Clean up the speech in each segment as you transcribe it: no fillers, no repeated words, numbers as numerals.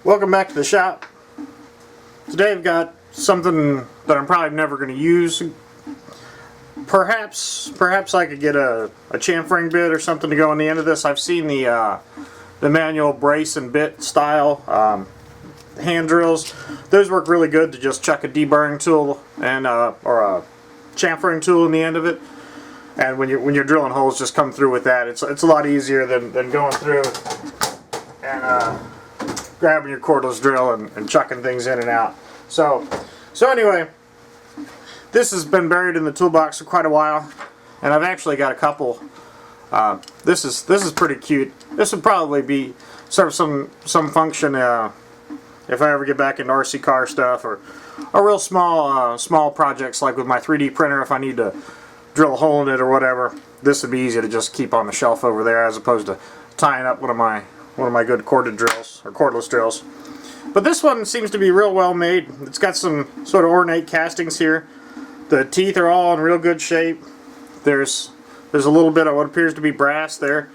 Welcome back to the shop. Today I've got something that I'm probably never going to use. Perhaps I could get a chamfering bit or something to go on the end of this. I've seen the manual brace and bit style hand drills. Those work really good to just chuck a deburring tool and or a chamfering tool in the end of it. And when you're drilling holes, just come through with that. It's a lot easier than going through and grabbing your cordless drill and chucking things in and out. So anyway, this has been buried in the toolbox for quite a while, and I've actually got a couple. This is pretty cute. This would probably be serve some function if I ever get back into RC car stuff or real small projects like with my 3D printer. If I need to drill a hole in it or whatever, this would be easy to just keep on the shelf over there as opposed to tying up one of my good corded drills or cordless drills. But this one seems to be real well made. It's got some sort of ornate castings here. The teeth are all in real good shape. There's a little bit of what appears to be brass there.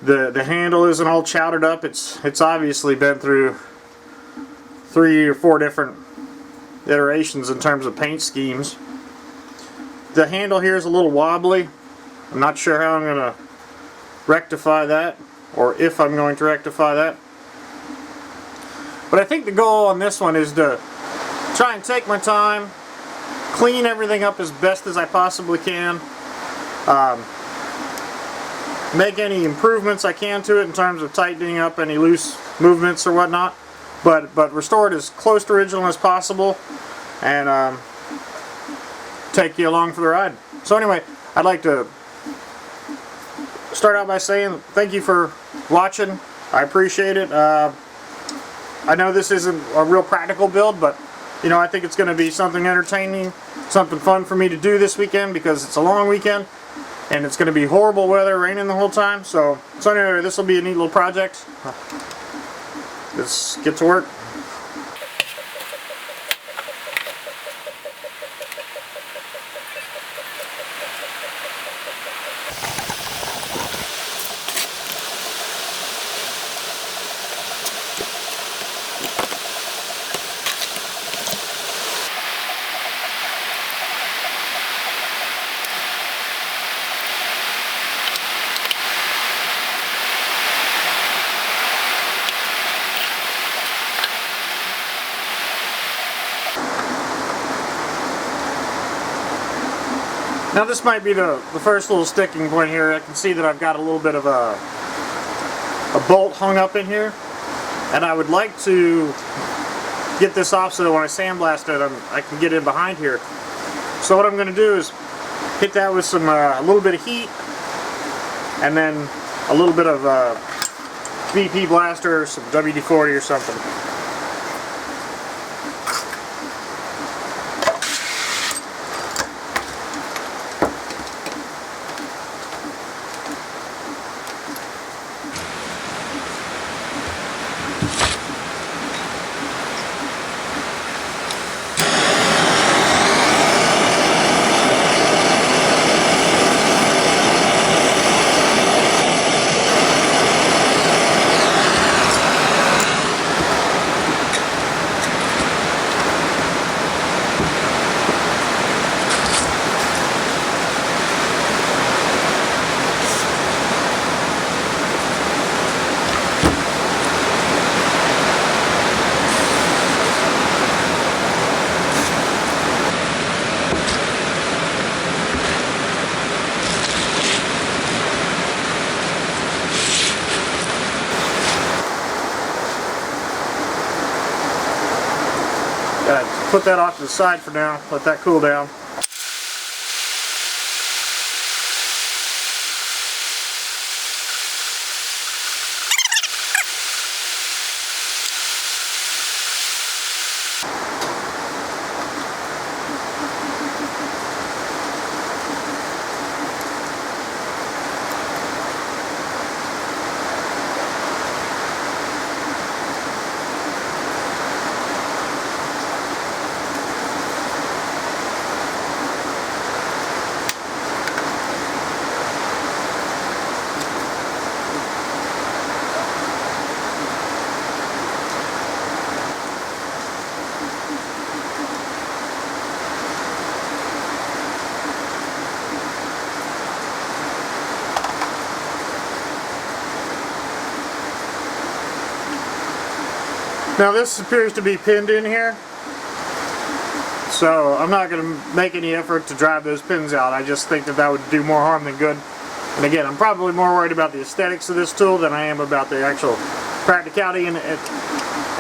The handle isn't all chowdered up. It's obviously been through 3 or 4 different iterations in terms of paint schemes. The handle here is a little wobbly. I'm not sure how I'm going to rectify that, or if I'm going to rectify that. But I think the goal on this one is to try and take my time, clean everything up as best as I possibly can, make any improvements I can to it in terms of tightening up any loose movements or whatnot, but restore it as close to original as possible and take you along for the ride. So anyway, I'd like to start out by saying thank you for watching. I appreciate it. I know this isn't a real practical build, but you know, I think it's going to be something entertaining, something fun for me to do this weekend because it's a long weekend and it's going to be horrible weather, raining the whole time. So anyway, this will be a neat little project. Let's get to work. Now this might be the first little sticking point here. I can see that I've got a little bit of a bolt hung up in here, and I would like to get this off so that when I sandblast it I can get in behind here. So what I'm going to do is hit that with some a little bit of heat and then a little bit of VP blaster or some WD-40 or something. Put that off to the side for now, let that cool down. Now this appears to be pinned in here, so I'm not going to make any effort to drive those pins out. I just think that that would do more harm than good. And again, I'm probably more worried about the aesthetics of this tool than I am about the actual practicality, and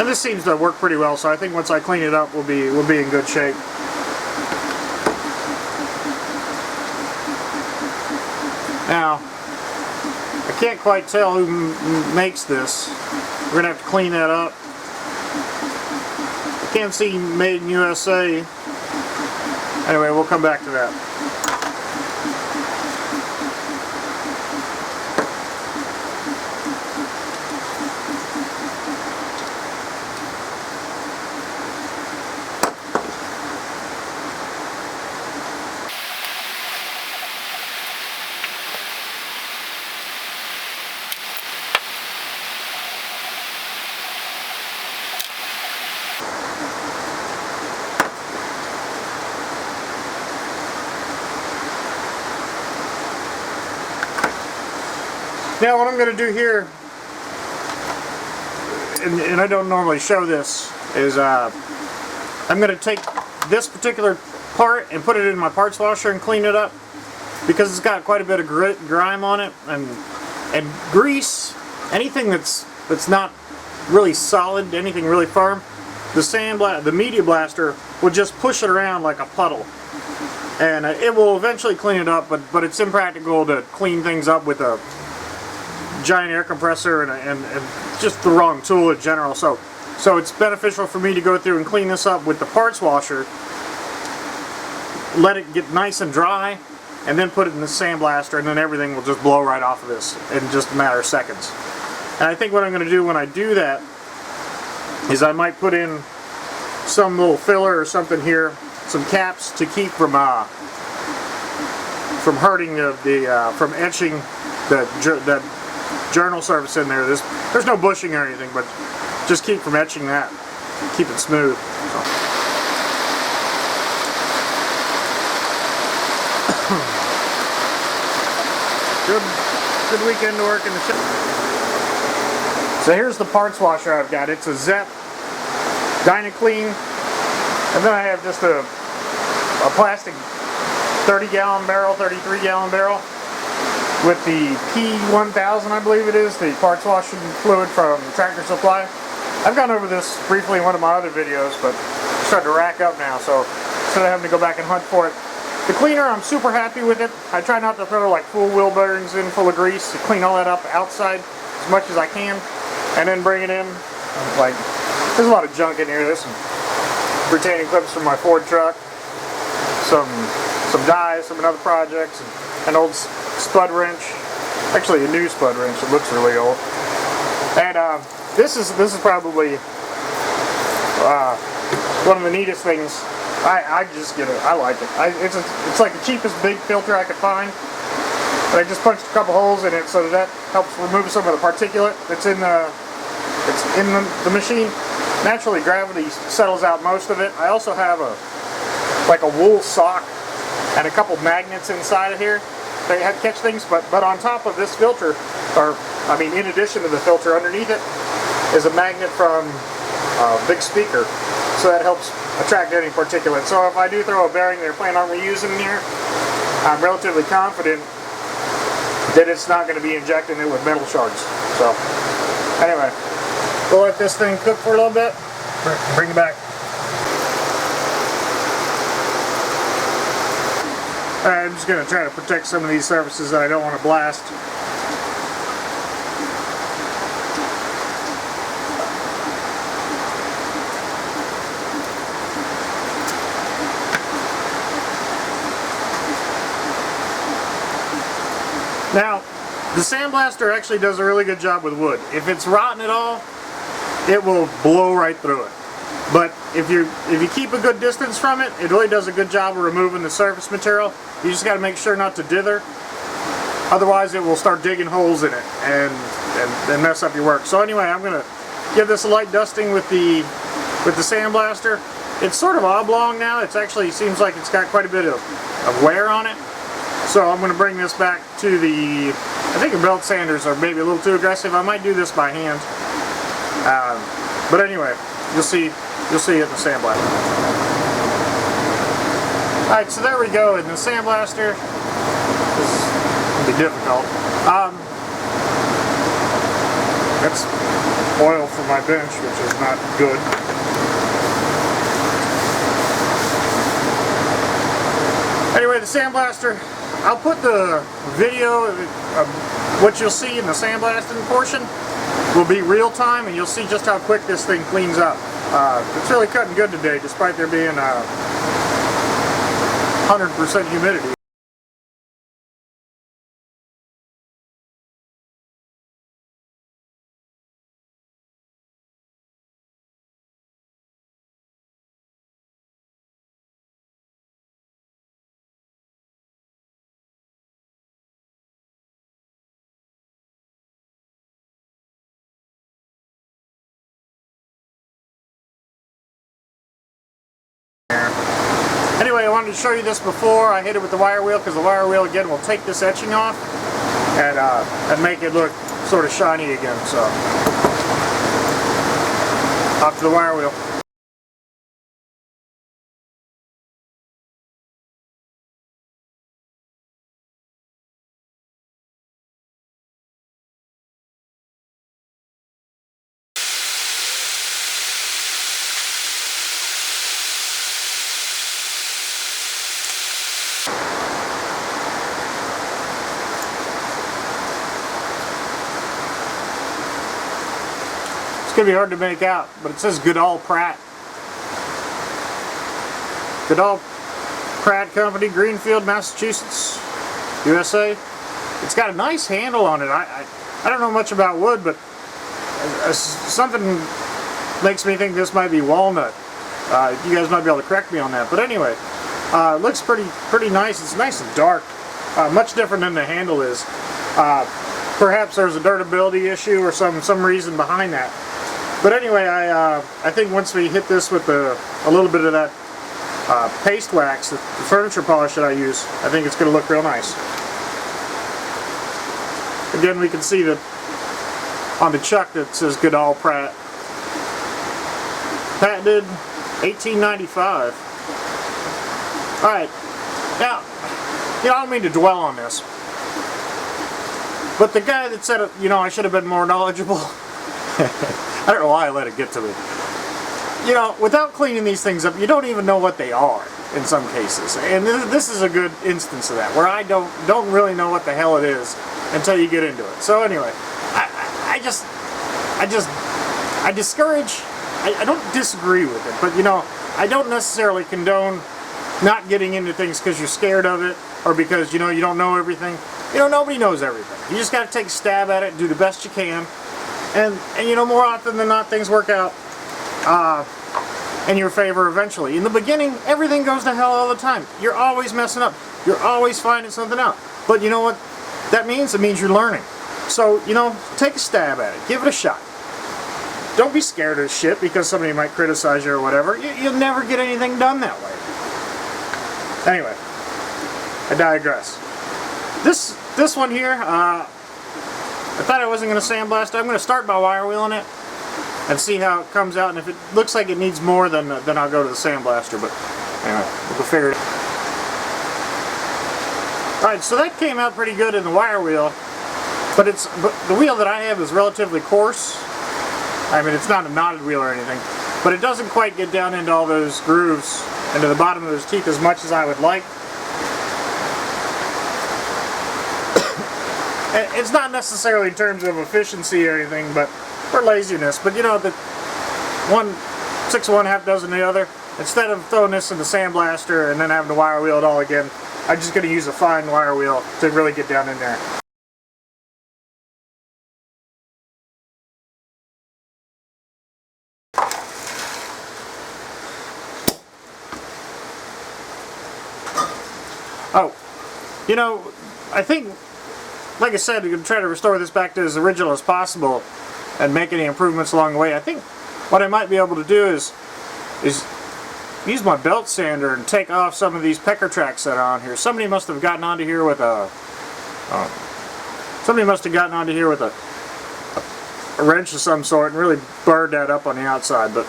this seems to work pretty well, so I think once I clean it up we'll be in good shape. Now, I can't quite tell who makes this. We're going to have to clean that up. I can't see Made in USA. Anyway, we'll come back to that. Now what I'm going to do here, and I don't normally show this, is I'm going to take this particular part and put it in my parts washer and clean it up, because it's got quite a bit of grime on it and grease. Anything that's not really solid, anything really firm, the Media Blaster will just push it around like a puddle, and it will eventually clean it up. But it's impractical to clean things up with a giant air compressor and just the wrong tool in general. So it's beneficial for me to go through and clean this up with the parts washer, let it get nice and dry, and then put it in the sandblaster, and then everything will just blow right off of this in just a matter of seconds. And I think what I'm going to do when I do that is I might put in some little filler or something here, some caps to keep from hurting from etching the journal surface in there. There's no bushing or anything, but just keep from etching that. Keep it smooth. So. Good weekend to work in the shop. So here's the parts washer I've got. It's a Zep Dynaclean, and then I have just a plastic 30-gallon barrel, 33-gallon barrel with the P1000, I believe it is, the parts washing fluid from Tractor Supply. I've gone over this briefly in one of my other videos, but it's starting to rack up now, so instead of having to go back and hunt for it. The cleaner, I'm super happy with it. I try not to throw like full wheel bearings in full of grease to clean all that up outside as much as I can, and then bring it in. Like, there's a lot of junk in here. There's some retaining clips from my Ford truck, some dies from another projects, and an old spud wrench. Actually, a new spud wrench. It looks really old. And this is probably one of the neatest things. I just get it. I like it. It's like the cheapest big filter I could find. But I just punched a couple holes in it so that helps remove some of the particulate that's in the machine. Naturally, gravity settles out most of it. I also have like a wool sock and a couple magnets inside of here. They catch things, but on top of this filter, in addition to the filter, underneath it is a magnet from a big speaker. So that helps attract any particulate. So if I do throw a bearing they're planning on reusing in here, I'm relatively confident that it's not going to be injecting it with metal shards. So anyway, we'll let this thing cook for a little bit. Bring it back. Alright, I'm just going to try to protect some of these surfaces that I don't want to blast. Now, the sandblaster actually does a really good job with wood. If it's rotten at all, it will blow right through it. But if you keep a good distance from it, it really does a good job of removing the surface material. You just got to make sure not to dither. Otherwise, it will start digging holes in it and mess up your work. So anyway, I'm going to give this a light dusting with the sandblaster. It's sort of oblong now. It actually seems like it's got quite a bit of wear on it. So I'm going to bring this back to the, I think the belt sanders are maybe a little too aggressive. I might do this by hand. But anyway, you'll see it in the sandblaster. Alright, so there we go in the sandblaster. This will be difficult. That's oil for my bench, which is not good. Anyway, the sandblaster, I'll put the video of what you'll see in the sandblasting portion will be real time, and you'll see just how quick this thing cleans up. It's really cutting good today, despite there being 100% humidity. Anyway, I wanted to show you this before I hit it with the wire wheel, because the wire wheel again will take this etching off and make it look sort of shiny again. So off to the wire wheel. It's going to be hard to make out, but it says Goodall-Pratt. Goodall-Pratt Company, Greenfield, Massachusetts, USA. It's got a nice handle on it. I don't know much about wood, but something makes me think this might be walnut. You guys might be able to correct me on that. But anyway, it looks pretty nice. It's nice and dark. Much different than the handle is. Perhaps there's a durability issue or some reason behind that. But anyway, I think once we hit this with a little bit of that paste wax, the furniture polish that I use, I think it's going to look real nice. Again, we can see that on the chuck that says Goodall-Pratt. Patented 1895. Alright, now, I don't mean to dwell on this, but the guy that said, I should have been more knowledgeable, I don't know why I let it get to me. Without cleaning these things up, you don't even know what they are in some cases. And this is a good instance of that, where I don't really know what the hell it is until you get into it. So anyway, I discourage, I don't disagree with it, but I don't necessarily condone not getting into things because you're scared of it, or because you don't know everything. Nobody knows everything. You just got to take a stab at it, do the best you can. And more often than not, things work out in your favor eventually. In the beginning, everything goes to hell all the time. You're always messing up. You're always finding something out. But you know what that means? It means you're learning. So, take a stab at it. Give it a shot. Don't be scared of shit because somebody might criticize you or whatever. You'll never get anything done that way. Anyway, I digress. This one here, I thought I wasn't going to sandblast. I'm going to start by wire wheeling it and see how it comes out. And if it looks like it needs more, then I'll go to the sandblaster. But anyway, we'll figure it out. Alright, so that came out pretty good in the wire wheel. But the wheel that I have is relatively coarse. I mean, it's not a knotted wheel or anything. But it doesn't quite get down into all those grooves, into the bottom of those teeth as much as I would like. It's not necessarily in terms of efficiency or anything, but for laziness. But the 6 of one, half dozen the other. Instead of throwing this in the sandblaster and then having to wire wheel it all again, I'm just going to use a fine wire wheel to really get down in there. Oh, I think, like I said, we're going to try to restore this back to as original as possible and make any improvements along the way. I think what I might be able to do is use my belt sander and take off some of these pecker tracks that are on here. Somebody must have gotten onto here with a wrench of some sort and really burred that up on the outside, but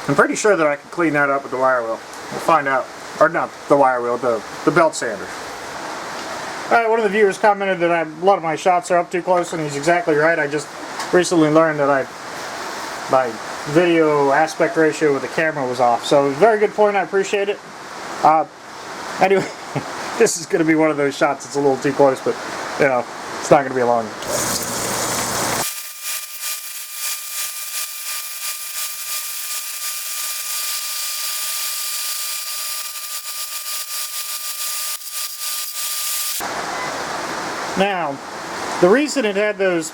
I'm pretty sure that I can clean that up with the wire wheel. We'll find out. Or not the wire wheel, the belt sander. Alright, one of the viewers commented that a lot of my shots are up too close, and he's exactly right. I just recently learned that my video aspect ratio with the camera was off. So, very good point, I appreciate it. Anyway, this is going to be one of those shots that's a little too close, but, you know, it's not going to be long. Now, the reason it had those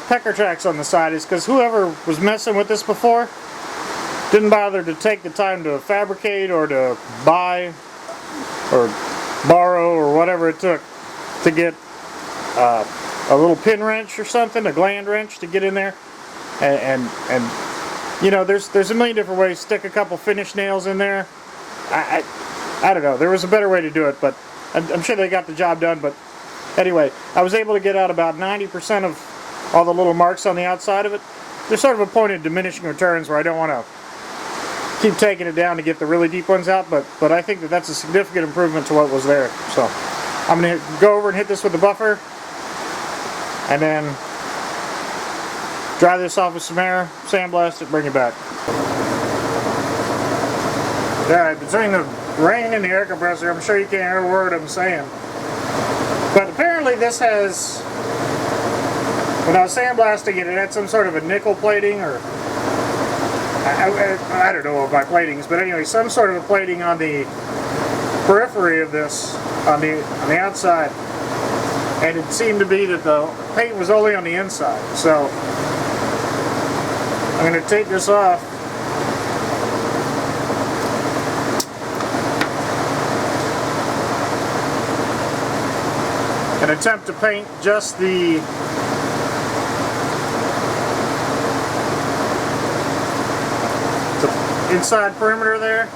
pecker tracks on the side is because whoever was messing with this before didn't bother to take the time to fabricate or to buy or borrow or whatever it took to get a little pin wrench or something, a gland wrench to get in there, and you know, there's a million different ways. Stick a couple finish nails in there. I don't know. There was a better way to do it, but I'm sure they got the job done. But anyway, I was able to get out about 90% of all the little marks on the outside of it. There's sort of a point of diminishing returns where I don't want to keep taking it down to get the really deep ones out, but I think that that's a significant improvement to what was there. So I'm going to go over and hit this with the buffer, and then dry this off with some air, sandblast it, bring it back. Alright, between the rain and the air compressor, I'm sure you can't hear a word I'm saying. But apparently this has, when I was sandblasting it, it had some sort of a nickel plating, or I don't know about platings, but anyway, some sort of a plating on the periphery of this, on the outside, and it seemed to be that the paint was only on the inside. So I'm going to take this off. And attempt to paint just the inside perimeter there.